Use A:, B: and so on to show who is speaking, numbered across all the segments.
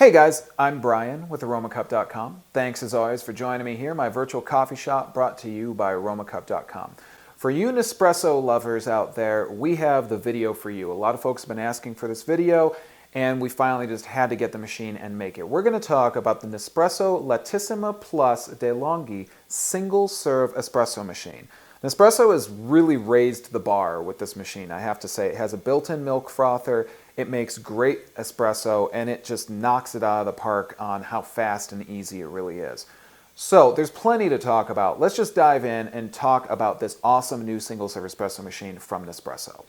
A: Hey guys, I'm Brian with Aromacup.com. Thanks as always for joining me here, my virtual coffee shop brought to you by Aromacup.com. For you Nespresso lovers out there, we have the video for you. A lot of folks have been asking for this video, and we finally just had to get the machine and make it. We're going to talk about the Nespresso Lattissima Plus Delonghi single-serve espresso machine. Nespresso has really raised the bar with this machine, I have to say. It has a built-in milk frother, it makes great espresso, and it just knocks it out of the park on how fast and easy it really is. So there's plenty to talk about. Let's just dive in and talk about this awesome new single-serve espresso machine from Nespresso.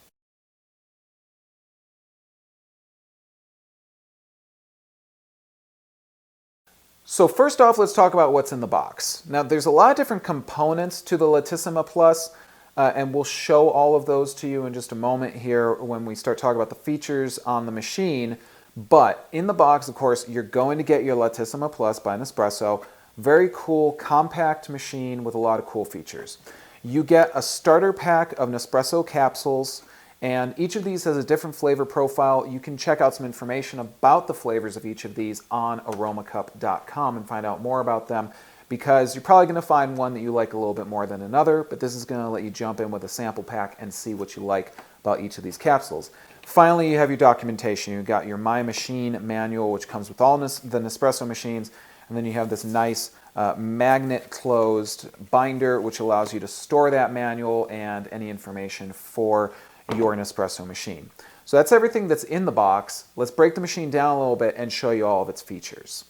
A: So first off, let's talk about what's in the box. Now, there's a lot of different components to the Lattissima Plus, and we'll show all of those to you in just a moment here when we start talking about the features on the machine. But in the box, of course, you're going to get your Lattissima Plus by Nespresso. Very cool, compact machine with a lot of cool features. You get a starter pack of Nespresso capsules, and each of these has a different flavor profile. You can check out some information about the flavors of each of these on Aromacup.com and find out more about them, because you're probably going to find one that you like a little bit more than another, but this is going to let you jump in with a sample pack and see what you like about each of these capsules. Finally, you have your documentation. You've got your My Machine manual, which comes with all the Nespresso machines, and then you have this nice magnet-closed binder, which allows you to store that manual and any information for your Nespresso machine. So that's everything that's in the box. Let's break the machine down a little bit and show you all of its features.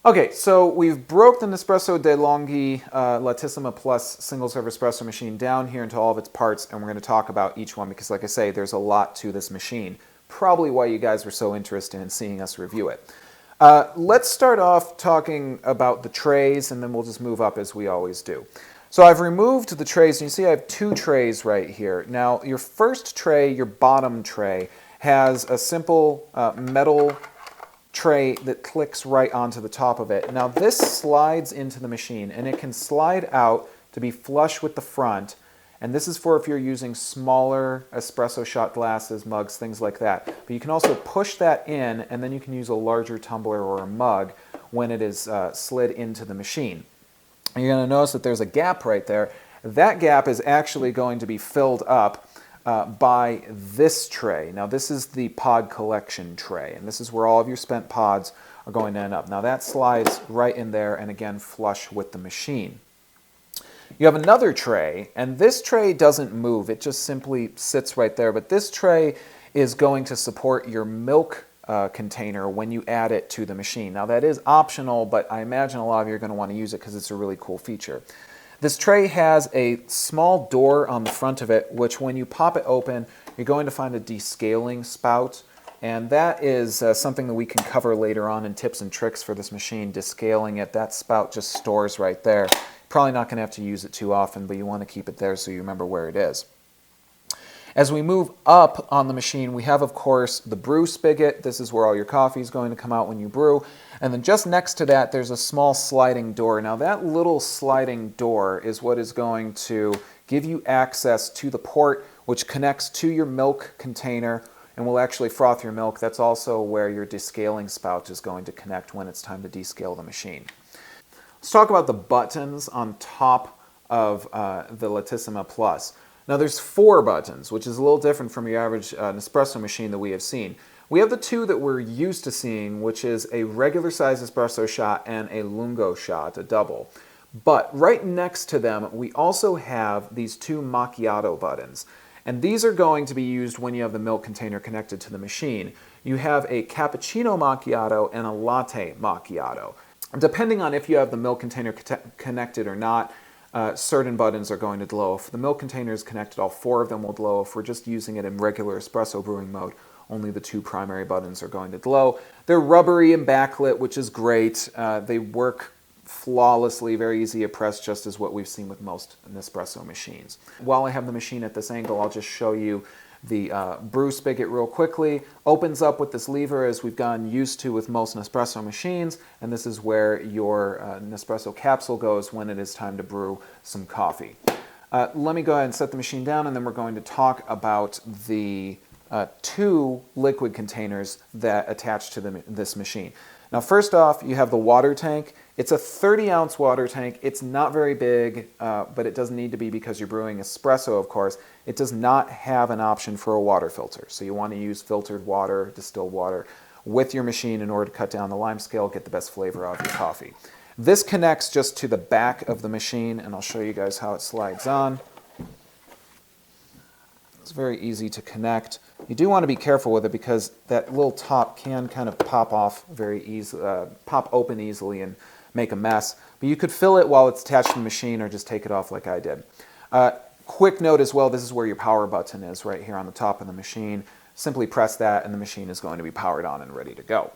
A: Okay, so we've broke the Nespresso Delonghi Lattissima Plus single-serve espresso machine down here into all of its parts, and we're going to talk about each one because, like I say, there's a lot to this machine. Probably why you guys were so interested in seeing us review it. Let's start off talking about the trays, and then we'll just move up as we always do. So I've removed the trays, and you see I have two trays right here. Now, your first tray, your bottom tray, has a simple metal tray that clicks right onto the top of it. Now, this slides into the machine, and it can slide out to be flush with the front, and this is for if you're using smaller espresso shot glasses, mugs, things like that. But you can also push that in, and then you can use a larger tumbler or a mug when it is slid into the machine. You're going to notice that there's a gap right there. That gap is actually going to be filled up by this tray. Now, this is the pod collection tray, and this is where all of your spent pods are going to end up. Now, that slides right in there and, again, flush with the machine. You have another tray, and this tray doesn't move. It just simply sits right there, but this tray is going to support your milk container when you add it to the machine. Now, that is optional, but I imagine a lot of you are going to want to use it because it's a really cool feature. This tray has a small door on the front of it, which when you pop it open, you're going to find a descaling spout, and that is something that we can cover later on in tips and tricks for this machine, descaling it. That spout just stores right there. Probably not going to have to use it too often, but you want to keep it there so you remember where it is. As we move up on the machine, we have, of course, the brew spigot. This is where all your coffee is going to come out when you brew. And then just next to that, there's a small sliding door. Now, that little sliding door is what is going to give you access to the port, which connects to your milk container and will actually froth your milk. That's also where your descaling spout is going to connect when it's time to descale the machine. Let's talk about the buttons on top of the Lattissima Plus. Now, there's 4 buttons, which is a little different from your average Nespresso machine that we have seen. We have the 2 that we're used to seeing, which is a regular size espresso shot and a lungo shot, a double. But right next to them, we also have these 2 macchiato buttons. And these are going to be used when you have the milk container connected to the machine. You have a cappuccino macchiato and a latte macchiato. Depending on if you have the milk container connected or not, certain buttons are going to glow. If the milk container is connected, all 4 of them will glow. If we're just using it in regular espresso brewing mode, only the 2 primary buttons are going to glow. They're rubbery and backlit, which is great. They work flawlessly, very easy to press, just as what we've seen with most Nespresso machines. While I have the machine at this angle, I'll just show you the brew spigot real quickly. Opens up with this lever, as we've gotten used to with most Nespresso machines, and this is where your Nespresso capsule goes when it is time to brew some coffee. Let me go ahead and set the machine down, and then we're going to talk about the 2 liquid containers that attach to this machine. Now first off, you have the water tank. It's a 30-ounce water tank. It's not very big, but it doesn't need to be because you're brewing espresso, of course. It does not have an option for a water filter. So you want to use filtered water, distilled water, with your machine in order to cut down the lime scale, get the best flavor out of your coffee. This connects just to the back of the machine, and I'll show you guys how it slides on. It's very easy to connect. You do want to be careful with it because that little top can kind of pop off very easily, pop open easily and make a mess. But you could fill it while it's attached to the machine or just take it off like I did. Quick note as well, this is where your power button is, right here on the top of the machine. Simply press that and the machine is going to be powered on and ready to go.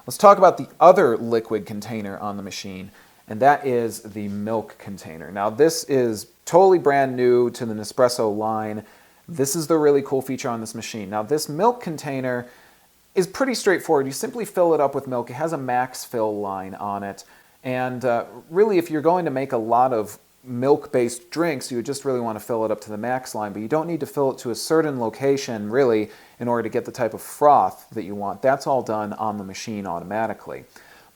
A: Let's talk about the other liquid container on the machine, and that is the milk container. Now this is totally brand new to the Nespresso line. This is the really cool feature on this machine. Now this milk container is pretty straightforward. You simply fill it up with milk. It has a max fill line on it. And really, if you're going to make a lot of milk-based drinks, you would just really want to fill it up to the max line, but you don't need to fill it to a certain location, really, in order to get the type of froth that you want. That's all done on the machine automatically.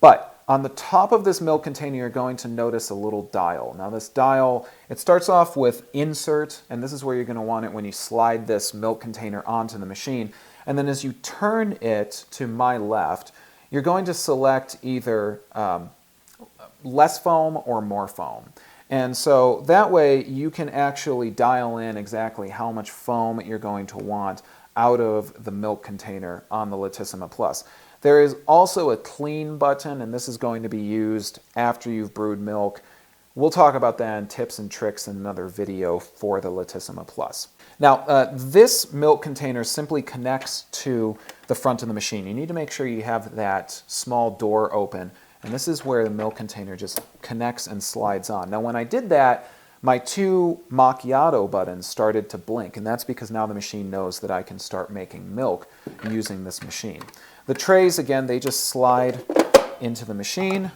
A: But on the top of this milk container, you're going to notice a little dial. Now this dial, it starts off with insert, and this is where you're going to want it when you slide this milk container onto the machine. And then as you turn it to my left, you're going to select either less foam or more foam. And so that way you can actually dial in exactly how much foam you're going to want out of the milk container on the Lattissima Plus. There is also a clean button, and this is going to be used after you've brewed milk. We'll talk about that in tips and tricks in another video for the Lattissima Plus. Now, this milk container simply connects to the front of the machine. You need to make sure you have that small door open, and this is where the milk container just connects and slides on. Now, when I did that, my two macchiato buttons started to blink, and that's because now the machine knows that I can start making milk using this machine. The trays, again, they just slide into the machine.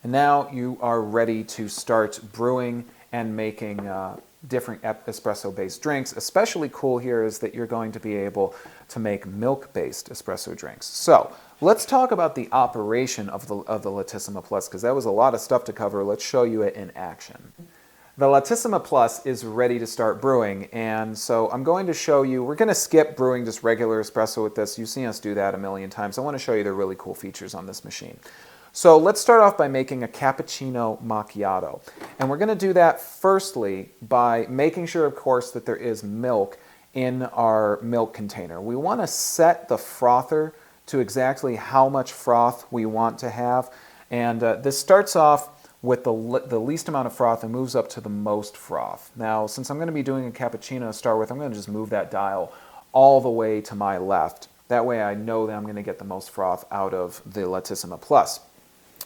A: And now you are ready to start brewing and making different espresso-based drinks. Especially cool here is that you're going to be able to make milk-based espresso drinks. So let's talk about the operation of the Lattissima Plus, because that was a lot of stuff to cover. Let's show you it in action. The Lattissima Plus is ready to start brewing, and so I'm going to show you, we're going to skip brewing just regular espresso with this. You've seen us do that a million times. I want to show you the really cool features on this machine. So let's start off by making a cappuccino macchiato. And we're going to do that firstly by making sure, of course, that there is milk in our milk container. We want to set the frother to exactly how much froth we want to have. And this starts off with the least amount of froth and moves up to the most froth. Now, since I'm going to be doing a cappuccino to start with, I'm going to just move that dial all the way to my left. That way I know that I'm going to get the most froth out of the Lattissima Plus.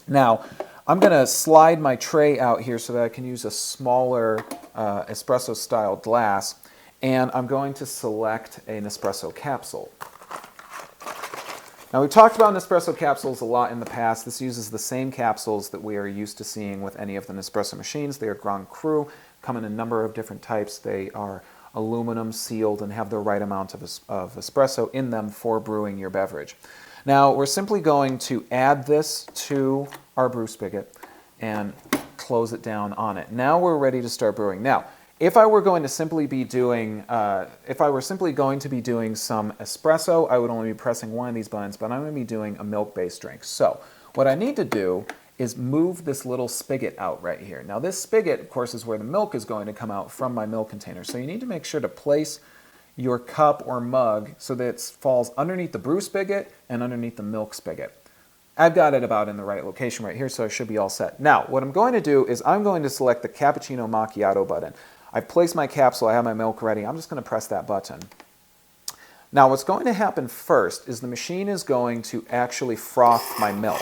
A: Now, I'm going to slide my tray out here so that I can use a smaller espresso-style glass, and I'm going to select an espresso capsule. Now, we've talked about Nespresso capsules a lot in the past. This uses the same capsules that we are used to seeing with any of the Nespresso machines. They are Grand Cru, come in a number of different types. They are aluminum sealed and have the right amount of espresso in them for brewing your beverage. Now, we're simply going to add this to our brew spigot and close it down on it. Now we're ready to start brewing. Now, if I were going to simply be doing, some espresso, I would only be pressing one of these buttons, but I'm going to be doing a milk-based drink. So, what I need to do is move this little spigot out right here. Now, this spigot, of course, is where the milk is going to come out from my milk container. So you need to make sure to place your cup or mug so that it falls underneath the brew spigot and underneath the milk spigot. I've got it about in the right location right here, so I should be all set. Now, what I'm going to do is I'm going to select the Cappuccino Macchiato button. I've placed my capsule, I have my milk ready. I'm just going to press that button. Now, what's going to happen first is the machine is going to actually froth my milk.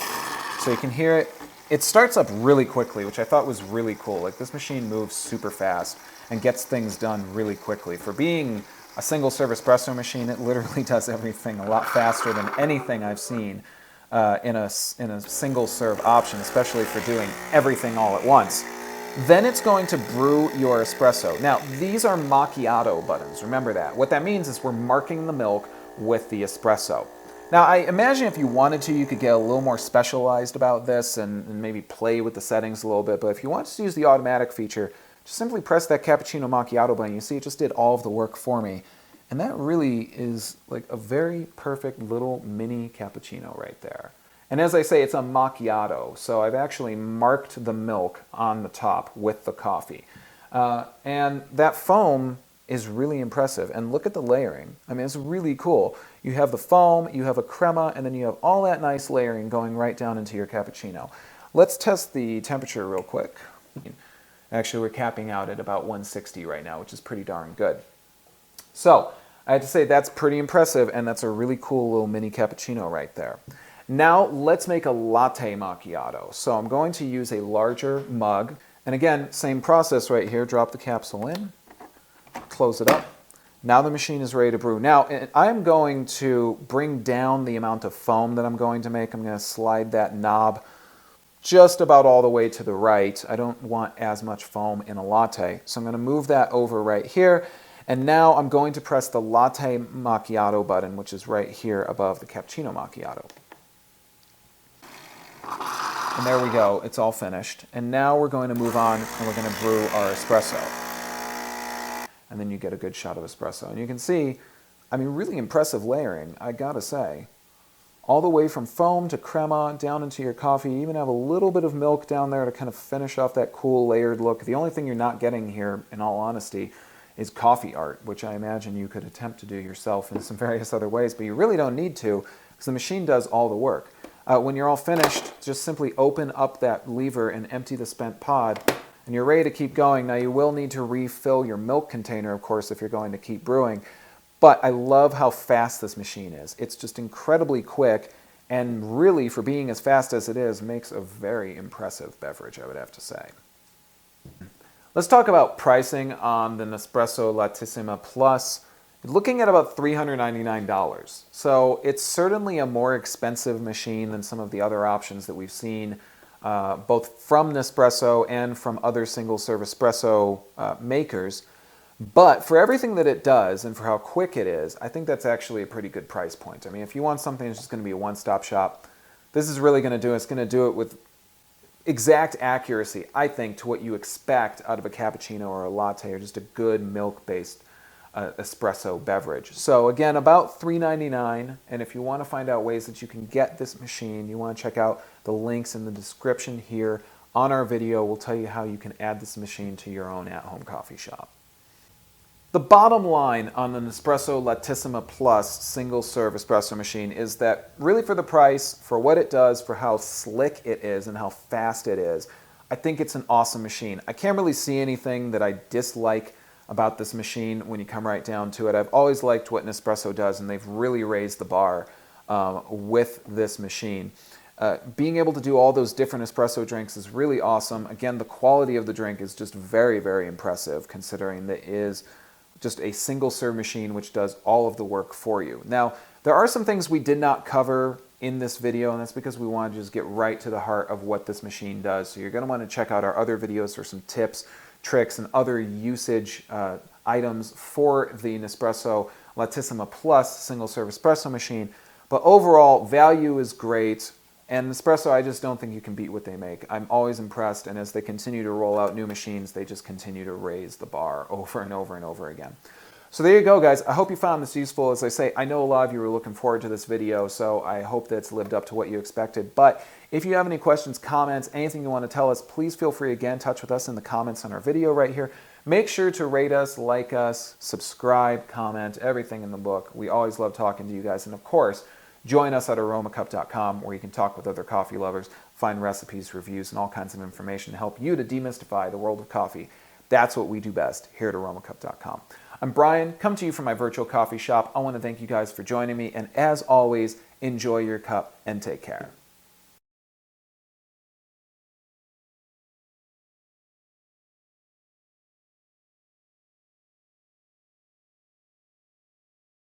A: So you can hear it. It starts up really quickly, which I thought was really cool. Like, this machine moves super fast and gets things done really quickly. For being a single-serve espresso machine, it literally does everything a lot faster than anything I've seen in a single-serve option, especially for doing everything all at once. Then it's going to brew your espresso. Now, these are macchiato buttons. Remember that. What that means is we're marking the milk with the espresso. Now, I imagine if you wanted to, you could get a little more specialized about this and maybe play with the settings a little bit. But if you want to use the automatic feature, just simply press that Cappuccino Macchiato button. You see it just did all of the work for me. And that really is like a very perfect little mini cappuccino right there. And as I say, it's a macchiato. So I've actually marked the milk on the top with the coffee. And that foam is really impressive. And look at the layering. I mean, it's really cool. You have the foam, you have a crema, and then you have all that nice layering going right down into your cappuccino. Let's test the temperature real quick. Actually, we're capping out at about 160 right now, which is pretty darn good. So I have to say that's pretty impressive, and that's a really cool little mini cappuccino right there. Now let's make a latte macchiato. So I'm going to use a larger mug. And again, same process right here. Drop the capsule in, close it up. Now the machine is ready to brew. Now I'm going to bring down the amount of foam that I'm going to make. I'm going to slide that knob just about all the way to the right. I don't want as much foam in a latte. So I'm going to move that over right here. And now I'm going to press the latte macchiato button, which is right here above the cappuccino macchiato. And there we go, it's all finished. And now we're going to move on and we're going to brew our espresso. And then you get a good shot of espresso. And you can see, I mean, really impressive layering, I gotta say. All the way from foam to crema, down into your coffee. You even have a little bit of milk down there to kind of finish off that cool layered look. The only thing you're not getting here, in all honesty, is coffee art, which I imagine you could attempt to do yourself in some various other ways, but you really don't need to, because the machine does all the work. When you're all finished, just simply open up that lever and empty the spent pod, and you're ready to keep going. Now you will need to refill your milk container, of course, if you're going to keep brewing, but I love how fast this machine is. It's just incredibly quick, and really, for being as fast as it is, makes a very impressive beverage, I would have to say. Let's talk about pricing on the Nespresso Lattissima Plus. Looking at about $399. So it's certainly a more expensive machine than some of the other options that we've seen, both from Nespresso and from other single-serve espresso makers. But for everything that it does and for how quick it is, I think that's actually a pretty good price point. I mean, if you want something that's just going to be a one-stop shop, this is really going to do it. It's going to do it with exact accuracy, I think, to what you expect out of a cappuccino or a latte or just a good milk-based espresso beverage. So again, about $3.99, and if you want to find out ways that you can get this machine, you want to check out the links in the description here on our video. We'll tell you how you can add this machine to your own at-home coffee shop. The bottom line on the Nespresso Lattissima Plus single-serve espresso machine is that really for the price, for what it does, for how slick it is and how fast it is, I think it's an awesome machine. I can't really see anything that I dislike about this machine when you come right down to it. I've always liked what Nespresso does, and they've really raised the bar with this machine. Being able to do all those different espresso drinks is really awesome. Again, the quality of the drink is just very, very impressive, considering that it is just a single-serve machine which does all of the work for you. Now, there are some things we did not cover in this video, and that's because we want to just get right to the heart of what this machine does. So you're going to want to check out our other videos for some tips, tricks, and other usage items for the Nespresso Lattissima Plus single-serve espresso machine. But overall, value is great, and Nespresso, I just don't think you can beat what they make. I'm always impressed, and as they continue to roll out new machines, they just continue to raise the bar over and over and over again. So there you go, guys. I hope you found this useful. As I say, I know a lot of you were looking forward to this video, so I hope that it's lived up to what you expected. But if you have any questions, comments, anything you want to tell us, please feel free to get in touch with us in the comments on our video right here. Make sure to rate us, like us, subscribe, comment, everything in the book. We always love talking to you guys. And of course, join us at Aromacup.com, where you can talk with other coffee lovers, find recipes, reviews, and all kinds of information to help you to demystify the world of coffee. That's what we do best here at Aromacup.com. I'm Brian, come to you from my virtual coffee shop. I want to thank you guys for joining me, and as always, enjoy your cup and take care.